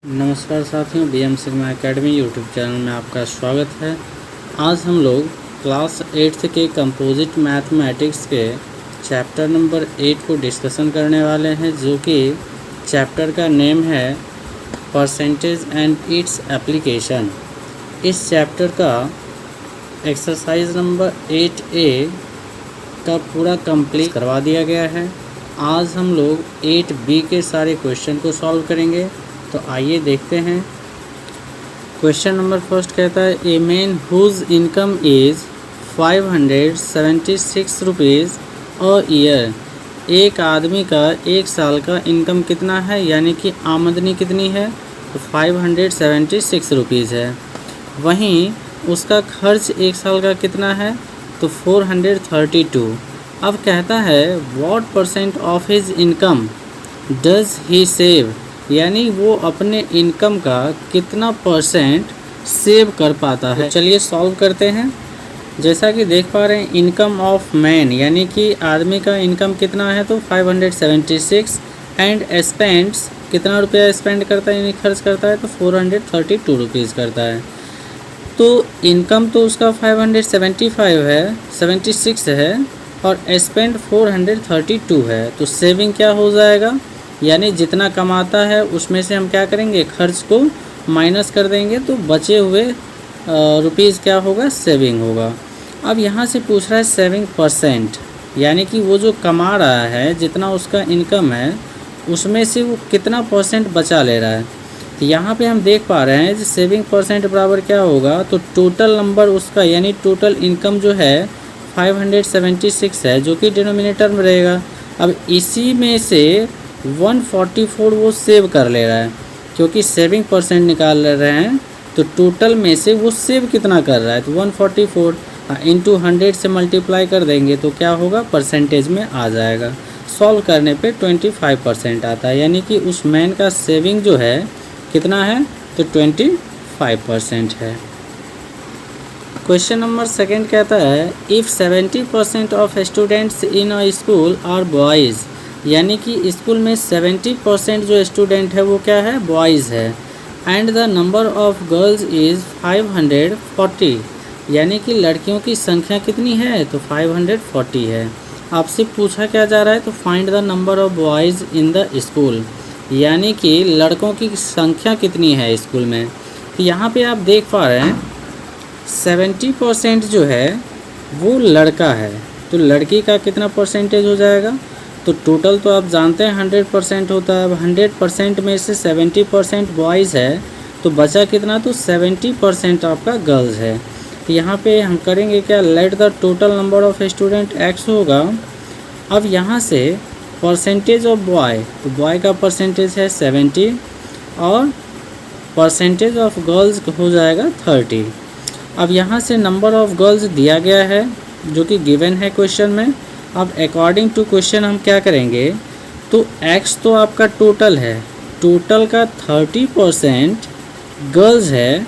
नमस्कार साथियों, BM sigma academy YouTube channel में आपका स्वागत है। आज हम लोग क्लास 8th के कंपोजिट मैथमेटिक्स के चैप्टर नंबर 8 को डिस्कशन करने वाले हैं, जो कि चैप्टर का नेम है परसेंटेज एंड इट्स एप्लीकेशन। इस चैप्टर का एक्सरसाइज नंबर 8A का पूरा कंप्लीट करवा दिया गया है। आज हम लोग 8B के सारे क्वेश्चन को सॉल्व करेंगे। तो आइए देखते हैं। क्वेश्चन नंबर फर्स्ट कहता है, a man whose income is 576 rupees a year. एक आदमी का एक साल का इनकम कितना है, यानी कि आमदनी कितनी है, तो 576 रुपीज़ है। वहीं उसका खर्च एक साल का कितना है, तो 432। अब कहता है what percent of his income does he save, यानी वो अपने इनकम का कितना परसेंट सेव कर पाता है। तो चलिए सॉल्व करते हैं। जैसा कि देख पा रहे हैं, इनकम ऑफ मैन यानी कि आदमी का इनकम कितना है, तो 576 एंड स्पेंड्स कितना रुपया स्पेंड करता है यानी खर्च करता है, तो 432 रुपीज़ करता है। तो इनकम तो उसका 76 है और स्पेंड 432 है। तो सेविंग क्या हो जाएगा, यानी जितना कमाता है उसमें से हम क्या करेंगे, खर्च को माइनस कर देंगे, तो बचे हुए रुपीज़ क्या होगा, सेविंग होगा। अब यहाँ से पूछ रहा है सेविंग परसेंट, यानी कि वो जो कमा रहा है, जितना उसका इनकम है उसमें से वो कितना परसेंट बचा ले रहा है। तो यहाँ पे हम देख पा रहे हैं कि सेविंग परसेंट बराबर क्या होगा, तो टोटल नंबर उसका यानी टोटल इनकम जो है 576 है, जो कि डिनोमिनेटर में रहेगा। अब इसी में से 144 वो सेव कर ले रहा है, क्योंकि सेविंग परसेंट निकाल रहे हैं, तो टोटल में से वो सेव कितना कर रहा है, तो 144 इंटू 100 से मल्टीप्लाई कर देंगे तो क्या होगा, परसेंटेज में आ जाएगा। सॉल्व करने पे 25% आता है, यानी कि उस मैन का सेविंग जो है कितना है, तो 25% है। क्वेश्चन नंबर सेकंड कहता है, if 70% of students in a school are boys, यानी कि स्कूल में 70% जो स्टूडेंट है वो क्या है, बॉयज़ है, and the number of girls is 540, यानी कि लड़कियों की संख्या कितनी है, तो 540 है। आपसे पूछा क्या जा रहा है, तो find the number of boys in the school, यानी कि लड़कों की संख्या कितनी है स्कूल में। तो यहाँ पे आप देख पा रहे हैं 70% जो है वो लड़का है, तो लड़की का कितना परसेंटेज हो जाएगा, तो टोटल तो आप जानते हैं 100% होता है। अब 100% में से 70% बॉयज़ है, तो बचा कितना, तो 70% आपका गर्ल्स है। तो यहाँ पे हम करेंगे क्या, let the total number of student x होगा। अब यहाँ से परसेंटेज ऑफ बॉय, तो बॉय का परसेंटेज है 70 और परसेंटेज ऑफ गर्ल्स हो जाएगा 30। अब यहाँ से नंबर ऑफ गर्ल्स दिया गया है, जो कि गिवन है क्वेश्चन में। अब अकॉर्डिंग टू क्वेश्चन हम क्या करेंगे, तो x तो आपका टोटल है, टोटल का 30% गर्ल्स है,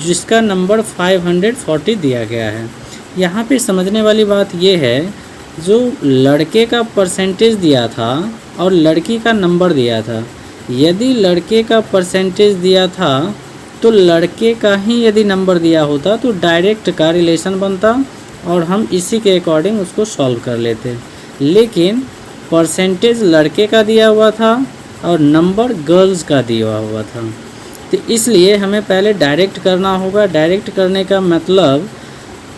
जिसका नंबर 540 दिया गया है। यहाँ पे समझने वाली बात ये है, जो लड़के का परसेंटेज दिया था और लड़की का नंबर दिया था, यदि लड़के का परसेंटेज दिया था तो लड़के का ही यदि नंबर दिया होता तो डायरेक्ट का रिलेशन बनता और हम इसी के अकॉर्डिंग उसको सॉल्व कर लेते। लेकिन परसेंटेज लड़के का दिया हुआ था और नंबर गर्ल्स का दिया हुआ था, तो इसलिए हमें पहले डायरेक्ट करना होगा। डायरेक्ट करने का मतलब,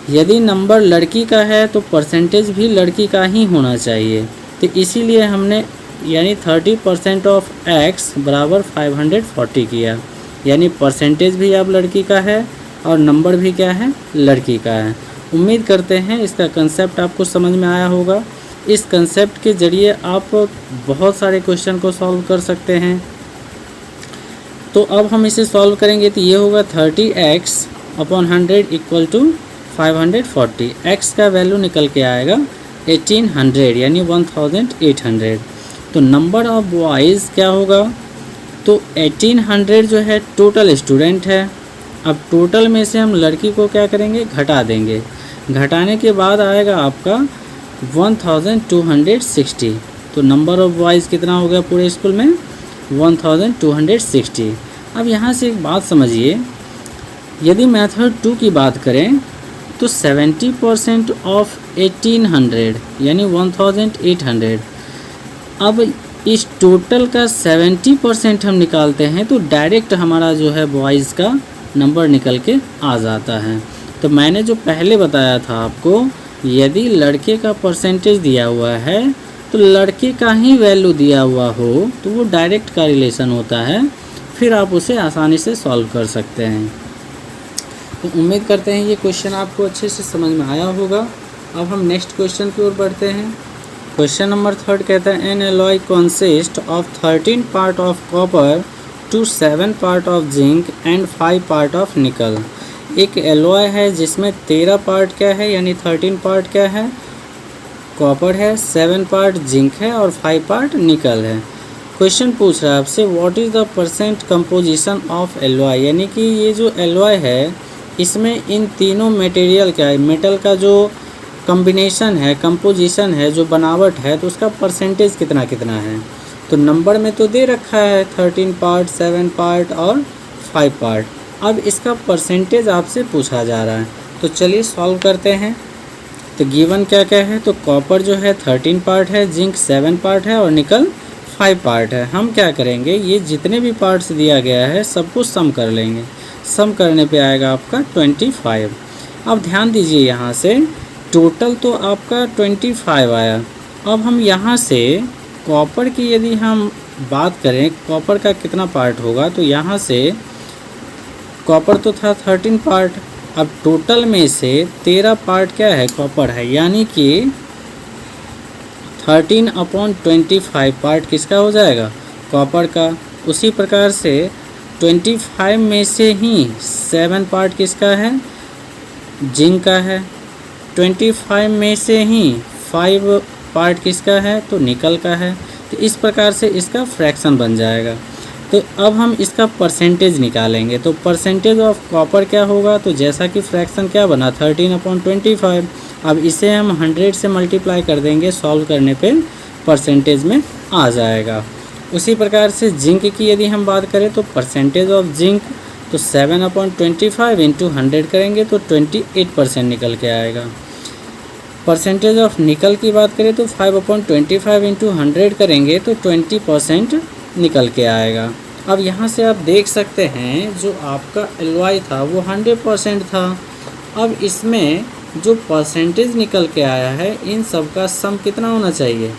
यदि नंबर लड़की का है तो परसेंटेज भी लड़की का ही होना चाहिए। तो इसीलिए हमने यानी 30% ऑफ x बराबर 540 किया, यानी परसेंटेज भी अब लड़की का है और नंबर भी क्या है, लड़की का है। उम्मीद करते हैं इसका कंसेप्ट आपको समझ में आया होगा। इस कंसेप्ट के ज़रिए आप बहुत सारे क्वेश्चन को सॉल्व कर सकते हैं। तो अब हम इसे सॉल्व करेंगे, तो ये होगा 30x upon 100 equal to 540। x का वैल्यू निकल के आएगा 1800 यानी 1800। तो नंबर ऑफ बॉयज़ क्या होगा, तो 1800 जो है टोटल स्टूडेंट है। अब टोटल में से हम लड़की को क्या करेंगे, घटा देंगे। घटाने के बाद आएगा आपका 1260। तो नंबर ऑफ बॉयज़ कितना हो गया पूरे स्कूल में, 1260। अब यहाँ से एक बात समझिए, यदि मेथड 2 की बात करें तो 70% ऑफ 1800 यानी 1800, अब इस टोटल का 70% हम निकालते हैं तो डायरेक्ट हमारा जो है बॉयज़ का नंबर निकल के आ जाता है। तो मैंने जो पहले बताया था आपको, यदि लड़के का परसेंटेज दिया हुआ है तो लड़के का ही वैल्यू दिया हुआ हो तो वो डायरेक्ट का रिलेशन होता है, फिर आप उसे आसानी से सॉल्व कर सकते हैं। तो उम्मीद करते हैं ये क्वेश्चन आपको अच्छे से समझ में आया होगा। अब हम नेक्स्ट क्वेश्चन की ओर बढ़ते हैं। क्वेश्चन नंबर 3 कहता है N alloy consist of 13 part of copper two 7 part of zinc and 5 part of निकल। एक एलॉय है जिसमें 13 पार्ट क्या है, यानी 13 पार्ट क्या है, कॉपर है, 7 पार्ट जिंक है और 5 पार्ट निकल है। क्वेश्चन पूछ रहा है आपसे what is the percent composition of alloy, यानी कि ये जो एलॉय है इसमें इन तीनों मटेरियल क्या है, मेटल का जो कॉम्बिनेशन है, कंपोजिशन है, जो बनावट है, तो उसका परसेंटेज कितना कितना है। तो नंबर में तो दे रखा है 13 पार्ट, 7 पार्ट और 5 पार्ट। अब इसका परसेंटेज आपसे पूछा जा रहा है, तो चलिए सॉल्व करते हैं। तो गिवन क्या क्या है, तो कॉपर जो है 13 पार्ट है, जिंक 7 पार्ट है और निकल 5 पार्ट है। हम क्या करेंगे, ये जितने भी पार्ट्स दिया गया है सबको सम कर लेंगे। सम करने पे आएगा आपका 25। अब ध्यान दीजिए, यहाँ से टोटल तो आपका 25 आया। अब हम यहाँ से कॉपर की यदि हम बात करें, कॉपर का कितना पार्ट होगा, तो यहाँ से कॉपर तो था 13 पार्ट, अब टोटल में से 13 पार्ट क्या है, कॉपर है, यानी कि 13/25 पार्ट किसका हो जाएगा, कॉपर का। उसी प्रकार से 25 में से ही 7 पार्ट किसका है, जिंक का है। 25 में से ही 5 पार्ट किसका है, तो निकल का है। तो इस प्रकार से इसका फ्रैक्शन बन जाएगा। तो अब हम इसका परसेंटेज निकालेंगे। तो परसेंटेज ऑफ कॉपर क्या होगा, तो जैसा कि फ्रैक्शन क्या बना 13/25, अब इसे हम 100 से मल्टीप्लाई कर देंगे, सॉल्व करने पे परसेंटेज में आ जाएगा। उसी प्रकार से जिंक की यदि हम बात करें तो परसेंटेज ऑफ जिंक तो 7/25 इंटू 100 करेंगे तो 28% निकल के आएगा। परसेंटेज ऑफ निकल की बात करें तो 5/25 इंटू 100 करेंगे तो 20% निकल के आएगा। अब यहाँ से आप देख सकते हैं जो आपका एलॉय था वो 100% था। अब इसमें जो परसेंटेज निकल के आया है इन सब का सम कितना होना चाहिए,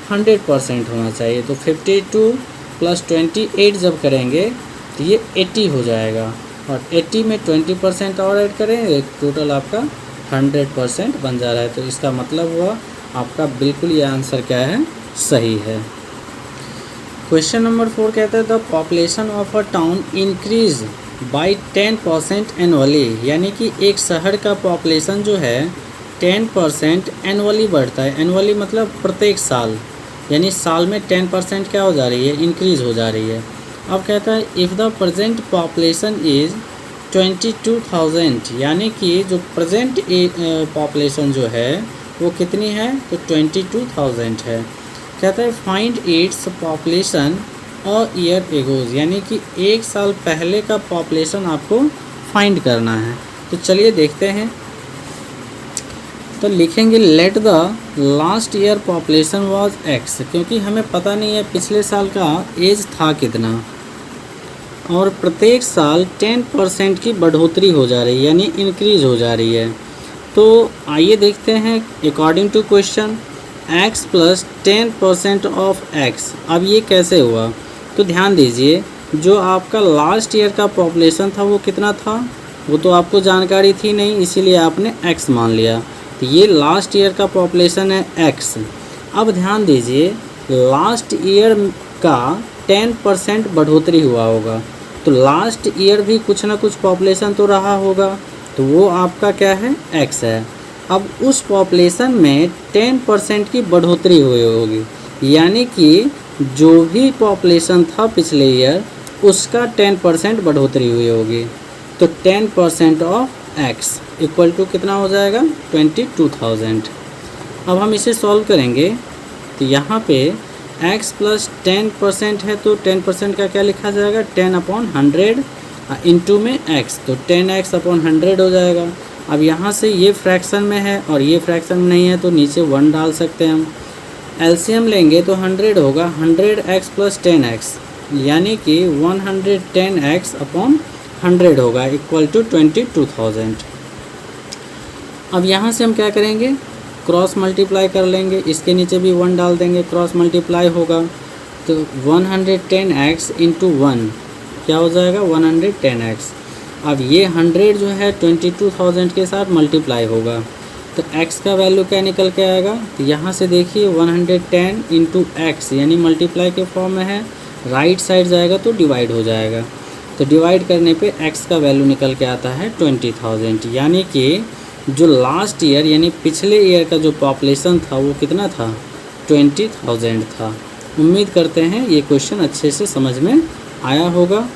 100% होना चाहिए। तो 52 + 28 जब करेंगे तो ये 80 हो जाएगा, और 80 में 20% और ऐड करेंगे, टोटल आपका 100% बन जा रहा है। तो इसका मतलब हुआ आपका बिल्कुल ये आंसर क्या है, सही है। क्वेश्चन नंबर 4 कहता है the population of a town increase by 10% annually, यानी कि एक शहर का पॉपुलेशन जो है 10% एनुअली बढ़ता है। एनुअली मतलब प्रत्येक साल, यानी साल में 10% क्या हो जा रही है, इंक्रीज़ हो जा रही है। अब कहता है if the present population is 22,000, यानी कि जो प्रेजेंट पॉपुलेशन जो है वो कितनी है, तो 22,000 है। कहता है find its population a year egos, यानी कि एक साल पहले का पॉपुलेशन आपको फाइंड करना है। तो चलिए देखते हैं। तो लिखेंगे let the last year population was x, क्योंकि हमें पता नहीं है पिछले साल का एज था कितना, और प्रत्येक साल 10% की बढ़ोतरी हो जा रही है, यानी इंक्रीज़ हो जा रही है। तो आइए देखते हैं according to question x + 10% of x। अब ये कैसे हुआ, तो ध्यान दीजिए जो आपका लास्ट ईयर का पॉपुलेशन था वो कितना था, वो तो आपको जानकारी थी नहीं, इसीलिए आपने x मान लिया। तो ये लास्ट ईयर का पॉपुलेशन है x। अब ध्यान दीजिए लास्ट ईयर का 10% बढ़ोतरी हुआ होगा, तो लास्ट ईयर भी कुछ ना कुछ पॉपुलेशन तो रहा होगा, तो वो आपका क्या है, x है। अब उस पॉपुलेशन में 10% की बढ़ोतरी हुई होगी, यानी कि जो भी पॉपुलेशन था पिछले ईयर उसका 10% बढ़ोतरी हुई होगी। तो 10% ऑफ x इक्वल टू कितना हो जाएगा, 22,000। अब हम इसे सॉल्व करेंगे तो यहाँ पे x प्लस 10% है तो 10% का क्या लिखा जाएगा, 10/100 इंटू में x, तो 10x अपॉन 100 हो जाएगा। अब यहाँ से ये फ्रैक्शन में है और ये फ्रैक्शन में नहीं है तो नीचे 1 डाल सकते हैं हम। एलसीएम लेंगे तो 100 होगा 100x प्लस 10x, यानी कि 110x अपॉन 100 होगा इक्वल टू 22,000। अब यहाँ से हम क्या करेंगे, क्रॉस मल्टीप्लाई कर लेंगे, इसके नीचे भी 1 डाल देंगे, क्रॉस मल्टीप्लाई होगा तो 110x इंटू 1 क्या हो जाएगा 110x। अब ये 100 जो है 22,000 के साथ मल्टीप्लाई होगा तो x का वैल्यू क्या निकल के आएगा, तो यहाँ से देखिए 110 इंटू एक्स यानी मल्टीप्लाई के फॉर्म में है, राइट साइड जाएगा तो डिवाइड हो जाएगा, तो डिवाइड करने पे x का वैल्यू निकल के आता है 20,000। यानी कि जो लास्ट ईयर यानी पिछले ईयर का जो पॉपुलेशन था वो कितना था, 20,000 था। उम्मीद करते हैं ये क्वेश्चन अच्छे से समझ में आया होगा।